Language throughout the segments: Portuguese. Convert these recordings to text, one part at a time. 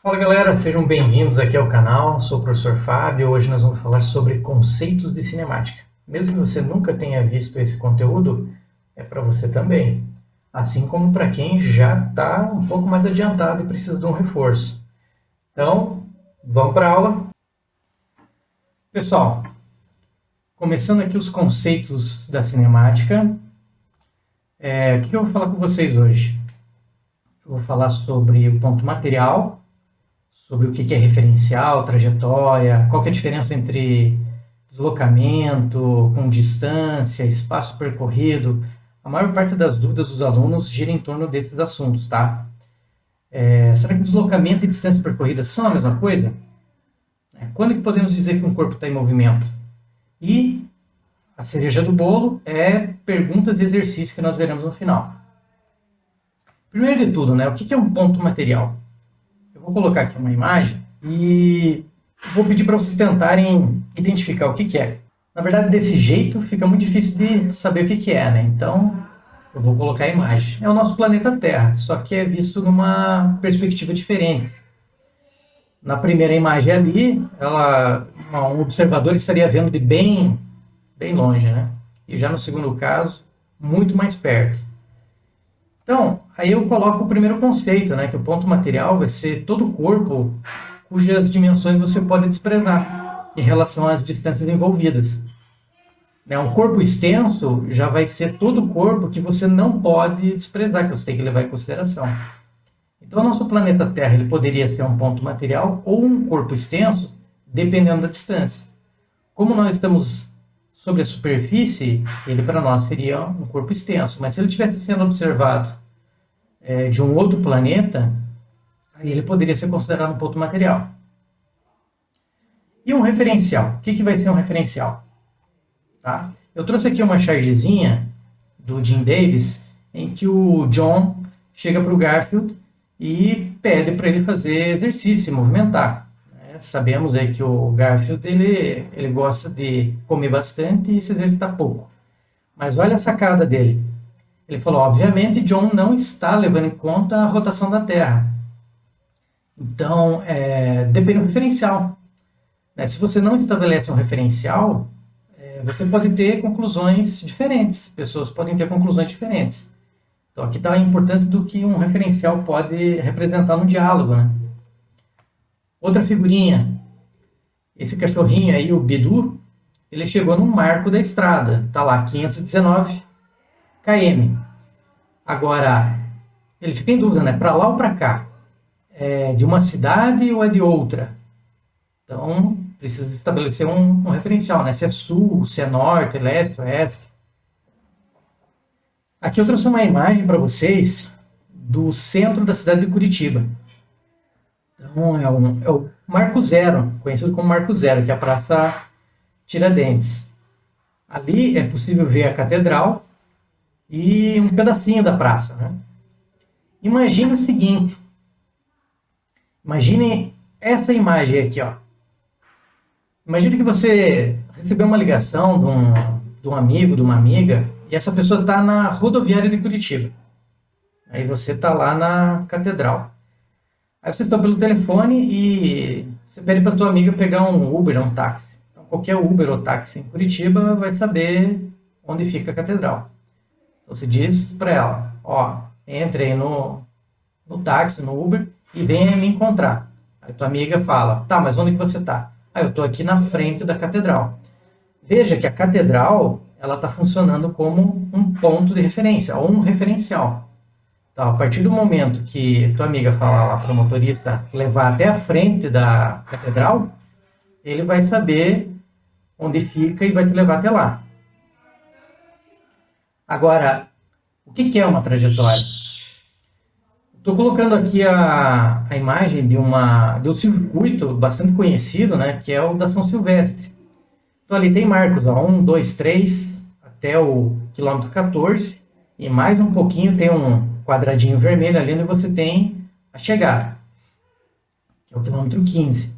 Fala galera, sejam bem-vindos aqui ao canal. Sou o professor Fábio. Hoje nós vamos falar sobre conceitos de cinemática. Mesmo que você nunca tenha visto esse conteúdo, é para você também. Assim como para quem já está um pouco mais adiantado e precisa de um reforço. Então, vamos para a aula. Pessoal, começando aqui os conceitos da cinemática. O que eu vou falar com vocês hoje? Eu vou falar sobre o ponto material, sobre o que é referencial, trajetória, qual que é a diferença entre deslocamento, com distância, espaço percorrido. A maior parte das dúvidas dos alunos gira em torno desses assuntos, tá? Será que deslocamento e distância percorrida são a mesma coisa? Quando que podemos dizer que um corpo está em movimento? E a cereja do bolo é perguntas e exercícios que nós veremos no final. Primeiro de tudo, o que é um ponto material? Eu vou colocar aqui uma imagem e vou pedir para vocês tentarem identificar o que é. Na verdade, desse jeito fica muito difícil de saber o que é, né? Então, eu vou colocar a imagem. É o nosso planeta Terra, só que é visto numa perspectiva diferente. Na primeira imagem ali, um observador estaria vendo de bem longe, né? E já no segundo caso, muito mais perto. Então, aí eu coloco o primeiro conceito, que o ponto material vai ser todo o corpo cujas dimensões você pode desprezar em relação às distâncias envolvidas. Um corpo extenso já vai ser todo o corpo que você não pode desprezar, que você tem que levar em consideração. Então, o nosso planeta Terra ele poderia ser um ponto material ou um corpo extenso, dependendo da distância. Como nós estamos sobre a superfície, ele para nós seria um corpo extenso, mas se ele estivesse sendo observado de um outro planeta, aí ele poderia ser considerado um ponto material. E um referencial? O que vai ser um referencial? Tá? Eu trouxe aqui uma chargezinha do Jim Davis, em que o John chega para o Garfield e pede para ele fazer exercício, se movimentar. Sabemos aí que o Garfield ele gosta de comer bastante e se exercitar pouco. Mas olha a sacada dele. Ele falou, obviamente, John não está levando em conta a rotação da Terra. Então, depende do referencial. Se você não estabelece um referencial, você pode ter conclusões diferentes. Pessoas podem ter conclusões diferentes. Então, aqui está a importância do que um referencial pode representar no diálogo, né? Outra figurinha, esse cachorrinho aí, o Bidu, ele chegou num marco da estrada, está lá, 519 km. Agora, ele fica em dúvida, para lá ou para cá? É de uma cidade ou é de outra? Então, precisa estabelecer um referencial, se é sul, se é norte, leste, oeste. Aqui eu trouxe uma imagem para vocês do centro da cidade de Curitiba. Então, é o Marco Zero, conhecido como Marco Zero, que é a Praça Tiradentes. Ali é possível ver a catedral e um pedacinho da praça. Imagine o seguinte. Imagine essa imagem aqui. Imagine que você recebeu uma ligação de um amigo, de uma amiga, e essa pessoa está na rodoviária de Curitiba. Aí você está lá na catedral. Aí vocês estão pelo telefone e você pede para a tua amiga pegar um Uber, um táxi. Então, qualquer Uber ou táxi em Curitiba vai saber onde fica a catedral. Então você diz para ela, entre aí no táxi, no Uber, e venha me encontrar. Aí tua amiga fala, tá, mas onde que você está? Eu estou aqui na frente da catedral. Veja que a catedral ela está funcionando como um ponto de referência, ou um referencial. Então, a partir do momento que tua amiga falar lá para o motorista levar até a frente da catedral, ele vai saber onde fica e vai te levar até lá. Agora, o que é uma trajetória? Estou colocando aqui a imagem de um circuito bastante conhecido, que é o da São Silvestre. Então, ali tem marcos, 1, 2, 3, até o quilômetro 14, e mais um pouquinho tem um quadradinho vermelho ali onde você tem a chegada, que é o quilômetro 15.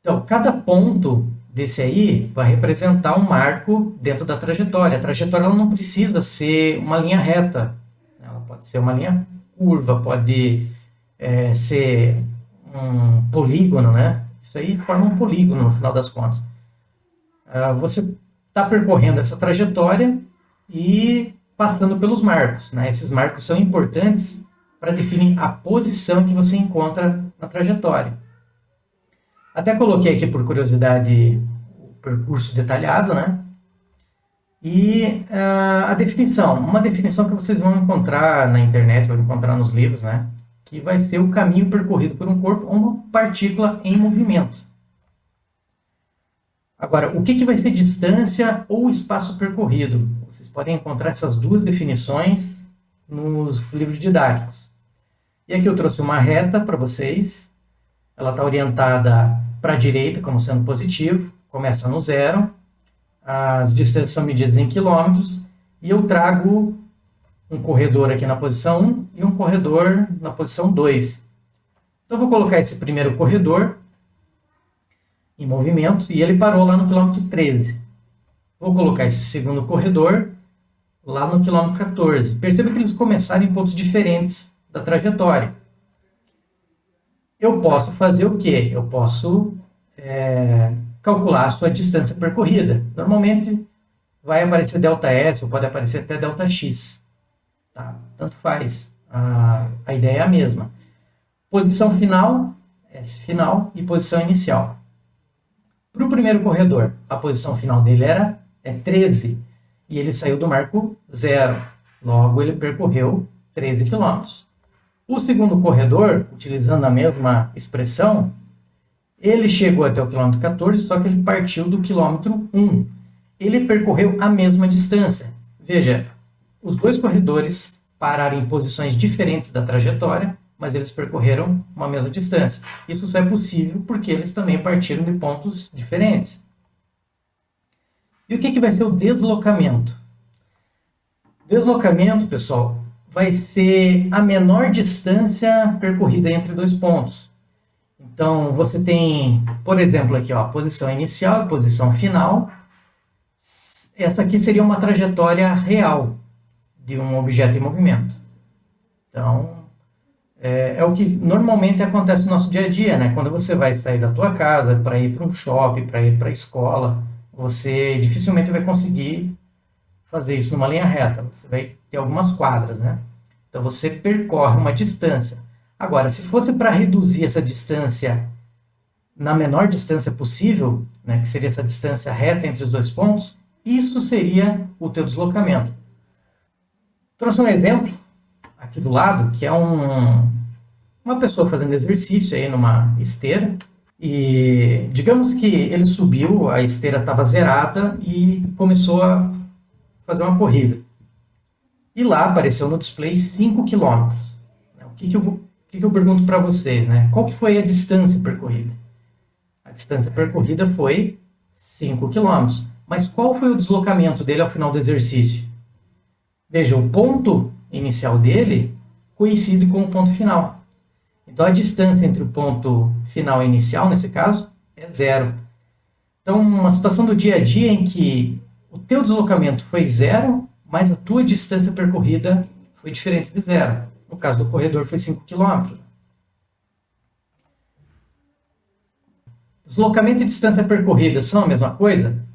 Então, cada ponto desse aí vai representar um marco dentro da trajetória. A trajetória ela não precisa ser uma linha reta, ela pode ser uma linha curva, pode ser um polígono, né? Isso aí forma um polígono no final das contas. Você está percorrendo essa trajetória e passando pelos marcos, né? Esses marcos são importantes para definir a posição que você encontra na trajetória. Até coloquei aqui por curiosidade o percurso detalhado, né? E a definição, uma definição que vocês vão encontrar na internet, vão encontrar nos livros, né? Que vai ser o caminho percorrido por um corpo ou uma partícula em movimento. Agora, o que vai ser distância ou espaço percorrido? Vocês podem encontrar essas duas definições nos livros didáticos. E aqui eu trouxe uma reta para vocês. Ela está orientada para a direita, como sendo positivo, começa no zero. As distâncias são medidas em quilômetros. E eu trago um corredor aqui na posição 1 e um corredor na posição 2. Então, eu vou colocar esse primeiro corredor em movimento e ele parou lá no quilômetro 13. Vou colocar esse segundo corredor lá no quilômetro 14. Perceba que eles começaram em pontos diferentes da trajetória. Eu posso fazer o quê? Eu posso calcular a sua distância percorrida. Normalmente vai aparecer ΔS ou pode aparecer até ΔX. Tá? Tanto faz. A ideia é a mesma. Posição final, S final, e posição inicial. Para o primeiro corredor, a posição final dele era 13 e ele saiu do marco 0. Logo, ele percorreu 13 km. O segundo corredor, utilizando a mesma expressão, ele chegou até o quilômetro 14, só que ele partiu do quilômetro 1. Ele percorreu a mesma distância. Veja, os dois corredores pararam em posições diferentes da trajetória, mas eles percorreram uma mesma distância. Isso só é possível porque eles também partiram de pontos diferentes. E o que vai ser o deslocamento? Deslocamento, pessoal, vai ser a menor distância percorrida entre dois pontos. Então, você tem, por exemplo, aqui, ó, a posição inicial e posição final. Essa aqui seria uma trajetória real de um objeto em movimento. Então, é o que normalmente acontece no nosso dia a dia, né? Quando você vai sair da tua casa para ir para um shopping, para ir para a escola, você dificilmente vai conseguir fazer isso numa linha reta. Você vai ter algumas quadras, né? Então você percorre uma distância. Agora, se fosse para reduzir essa distância na menor distância possível, né, que seria essa distância reta entre os dois pontos, isso seria o teu deslocamento. Trouxe um exemplo aqui do lado, que é uma pessoa fazendo exercício aí numa esteira, e digamos que ele subiu, a esteira estava zerada e começou a fazer uma corrida. E lá apareceu no display 5 km. O que eu pergunto para vocês, né? Qual que foi a distância percorrida? A distância percorrida foi 5 km. Mas qual foi o deslocamento dele ao final do exercício? Veja, o ponto inicial dele coincide com o ponto final. Então, a distância entre o ponto final e inicial, nesse caso, é 0. Então, uma situação do dia a dia em que o teu deslocamento foi 0, mas a tua distância percorrida foi diferente de 0. No caso do corredor, foi 5 km. Deslocamento e distância percorrida são a mesma coisa?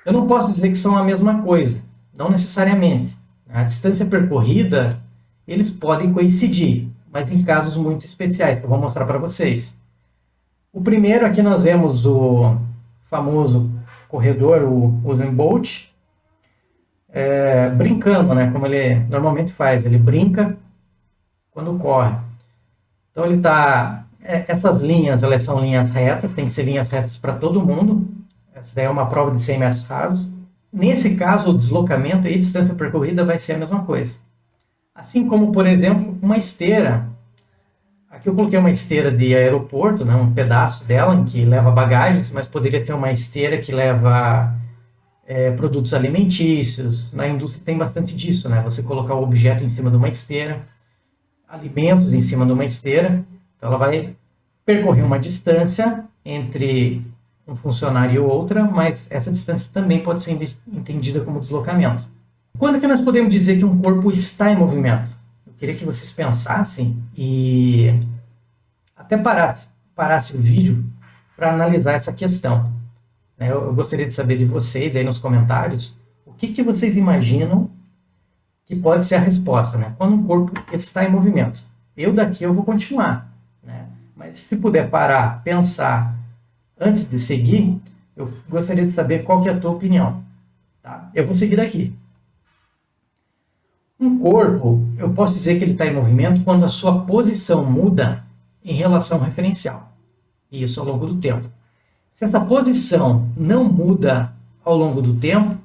Eu não posso dizer que são a mesma coisa, não necessariamente. A distância percorrida, eles podem coincidir, mas em casos muito especiais, que eu vou mostrar para vocês. O primeiro, aqui nós vemos o famoso corredor, o Usain Bolt, brincando, né, como ele normalmente faz, ele brinca quando corre. Então ele está... essas linhas, elas são linhas retas, tem que ser linhas retas para todo mundo. Essa daí é uma prova de 100 metros rasos. Nesse caso, o deslocamento e a distância percorrida vai ser a mesma coisa. Assim como, por exemplo, uma esteira. Aqui eu coloquei uma esteira de aeroporto, né, um pedaço dela em que leva bagagens, mas poderia ser uma esteira que leva produtos alimentícios. Na indústria tem bastante disso, né? Você colocar o objeto em cima de uma esteira, alimentos em cima de uma esteira. Então ela vai percorrer uma distância entre um funcionário e outra, mas essa distância também pode ser entendida como deslocamento. Quando que nós podemos dizer que um corpo está em movimento? Eu queria que vocês pensassem e até parasse o vídeo para analisar essa questão. Né? Eu gostaria de saber de vocês aí nos comentários o que vocês imaginam que pode ser a resposta, né? Quando um corpo está em movimento. Daqui eu vou continuar, né? Mas se puder parar, pensar antes de seguir, eu gostaria de saber qual que é a tua opinião. Tá? Eu vou seguir daqui. Um corpo, eu posso dizer que ele está em movimento quando a sua posição muda em relação ao referencial. E isso ao longo do tempo. Se essa posição não muda ao longo do tempo,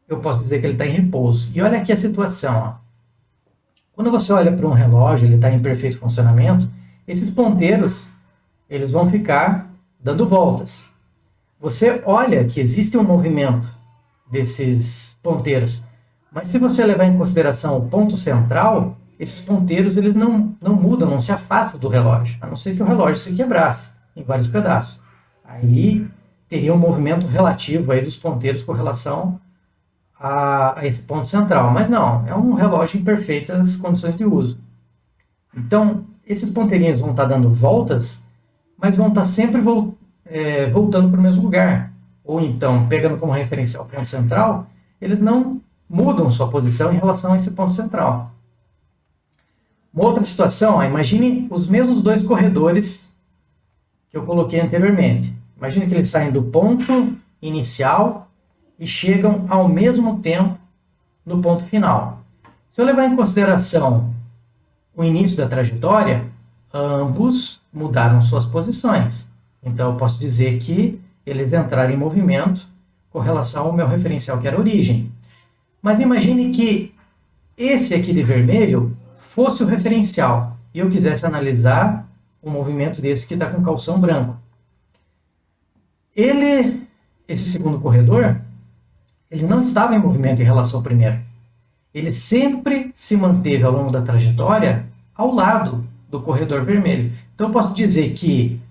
eu posso dizer que ele está em repouso. E olha aqui a situação. Ó. Quando você olha para um relógio, ele está em perfeito funcionamento, esses ponteiros eles vão ficar dando voltas. Você olha que existe um movimento desses ponteiros, mas se você levar em consideração o ponto central, esses ponteiros eles não mudam, não se afastam do relógio, a não ser que o relógio se quebrasse em vários pedaços. Aí teria um movimento relativo aí dos ponteiros com relação a esse ponto central, mas não, é um relógio em perfeitas condições de uso. Então, esses ponteirinhos vão estar dando voltas, mas vão estar sempre voltando para o mesmo lugar. Ou então, pegando como referencial o ponto central, eles não mudam sua posição em relação a esse ponto central. Uma outra situação, imagine os mesmos dois corredores que eu coloquei anteriormente. Imagine que eles saem do ponto inicial e chegam ao mesmo tempo no ponto final. Se eu levar em consideração o início da trajetória, ambos mudaram suas posições. Então eu posso dizer que eles entraram em movimento com relação ao meu referencial, que era a origem. Mas imagine que esse aqui de vermelho fosse o referencial e eu quisesse analisar o movimento desse que está com calção branco. Esse segundo corredor, ele não estava em movimento em relação ao primeiro. Ele sempre se manteve ao longo da trajetória ao lado do corredor vermelho. Então eu posso dizer que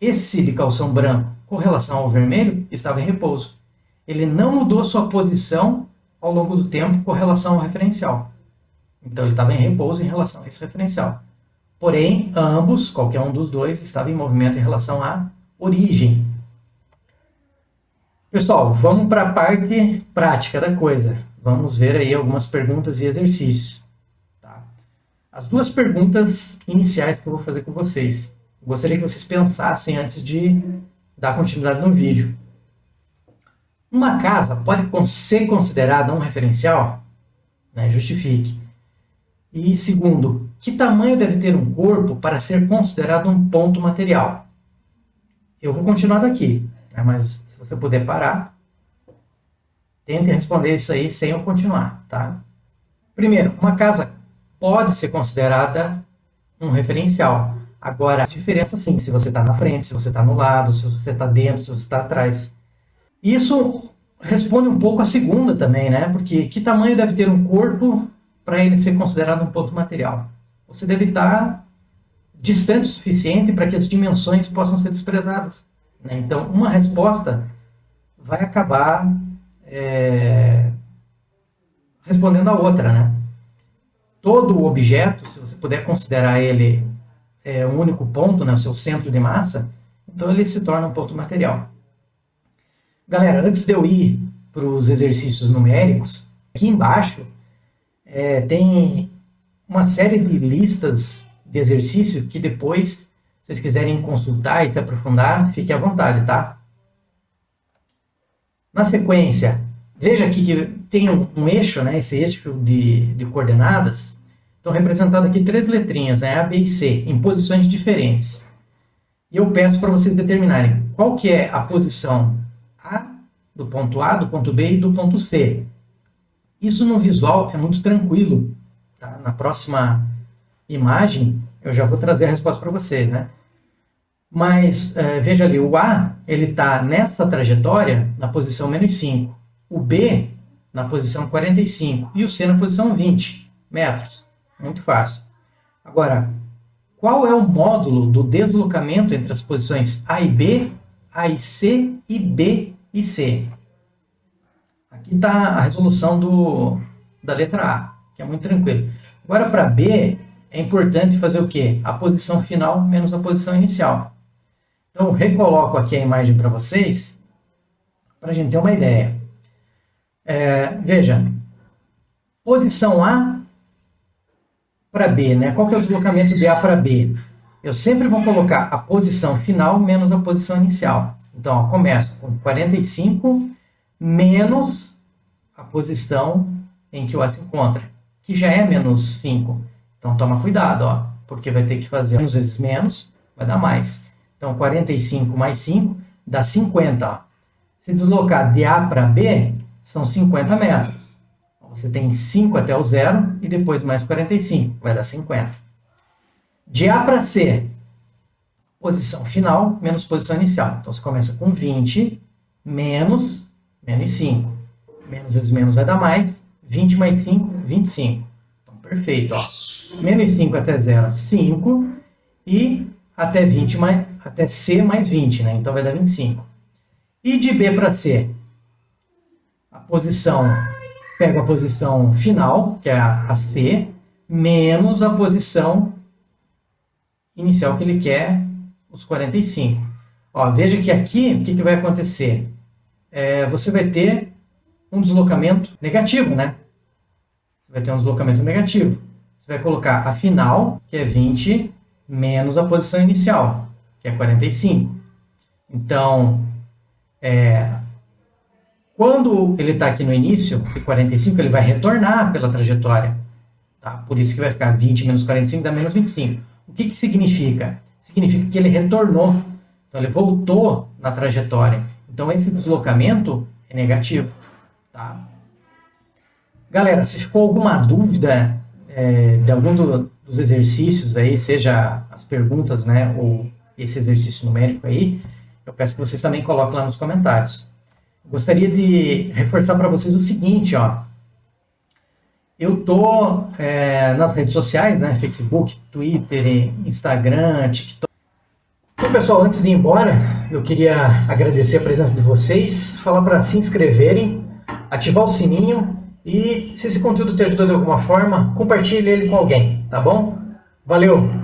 esse de calção branco com relação ao vermelho estava em repouso. Ele não mudou sua posição ao longo do tempo com relação ao referencial. Então ele estava em repouso em relação a esse referencial. Porém, ambos, qualquer um dos dois, estava em movimento em relação à origem. Pessoal, vamos para a parte prática da coisa. Vamos ver aí algumas perguntas e exercícios. Tá? As duas perguntas iniciais que eu vou fazer com vocês. Gostaria que vocês pensassem antes de dar continuidade no vídeo. Uma casa pode ser considerada um referencial? Né? Justifique. E segundo, que tamanho deve ter um corpo para ser considerado um ponto material? Eu vou continuar daqui, né? Mas se você puder parar, tente responder isso aí sem eu continuar, tá? Primeiro, uma casa pode ser considerada um referencial. Agora, a diferença sim, se você está na frente, se você está no lado, se você está dentro, se você está atrás. Isso responde um pouco a segunda também, né? Porque que tamanho deve ter um corpo para ele ser considerado um ponto material? Você deve estar distante o suficiente para que as dimensões possam ser desprezadas. Né? Então, uma resposta vai acabar respondendo a outra, né? Todo o objeto, se você puder considerar ele um único ponto, né, o seu centro de massa, então ele se torna um ponto material. Galera, antes de eu ir para os exercícios numéricos, aqui embaixo tem uma série de listas de exercícios que depois, se vocês quiserem consultar e se aprofundar, fique à vontade, tá? Na sequência, veja aqui que tem um eixo, né, esse eixo de coordenadas. Estão representadas aqui 3 letrinhas, né, A, B e C, em posições diferentes. E eu peço para vocês determinarem qual que é a posição do ponto A, do ponto B e do ponto C. Isso no visual é muito tranquilo. Tá? Na próxima imagem, eu já vou trazer a resposta para vocês, né? Mas, veja ali, o A ele está nessa trajetória na posição -5. O B na posição 45 e o C na posição 20 metros. Muito fácil. Agora, qual é o módulo do deslocamento entre as posições A e B, A e C e B e C? Aqui está a resolução da letra A, que é muito tranquilo. Agora, para B, é importante fazer o quê? A posição final menos a posição inicial. Então, eu recoloco aqui a imagem para vocês, para a gente ter uma ideia. Veja, posição A para B, né? Qual que é o deslocamento de A para B? Eu sempre vou colocar a posição final menos a posição inicial. Então, ó, começo com 45 menos a posição em que o A se encontra, que já é menos 5. Então, toma cuidado, ó, porque vai ter que fazer menos vezes menos, vai dar mais. Então, 45 mais 5 dá 50. Ó. Se deslocar de A para B, são 50 metros. Você tem 5 até o zero e depois mais 45, vai dar 50. De A para C, posição final menos posição inicial. Então, você começa com 20 menos 5. Menos vezes menos vai dar mais. 20 mais 5, 25. Então, perfeito. Ó. Menos 5 até 0, 5. E até 20 até C mais 20, né? Então vai dar 25. E de B para C, pega a posição final, que é a C, menos a posição inicial que ele quer, os 45. Ó, veja que aqui, o que vai acontecer? Você vai ter um deslocamento negativo, né? Você vai ter um deslocamento negativo. Você vai colocar a final, que é 20, menos a posição inicial, que é 45. Então, quando ele está aqui no início, de 45, ele vai retornar pela trajetória. Tá? Por isso que vai ficar 20 menos 45 dá menos 25. O que significa? Significa que ele retornou. Então, ele voltou na trajetória. Então, esse deslocamento é negativo. Tá? Galera, se ficou alguma dúvida de algum dos exercícios aí, seja as perguntas, né, ou esse exercício numérico aí, eu peço que vocês também coloquem lá nos comentários. Gostaria de reforçar para vocês o seguinte, ó. Eu tô nas redes sociais, né, Facebook, Twitter, Instagram, TikTok. Então, pessoal, antes de ir embora, eu queria agradecer a presença de vocês, falar para se inscreverem, ativar o sininho e, se esse conteúdo te ajudou de alguma forma, compartilhe ele com alguém, tá bom? Valeu!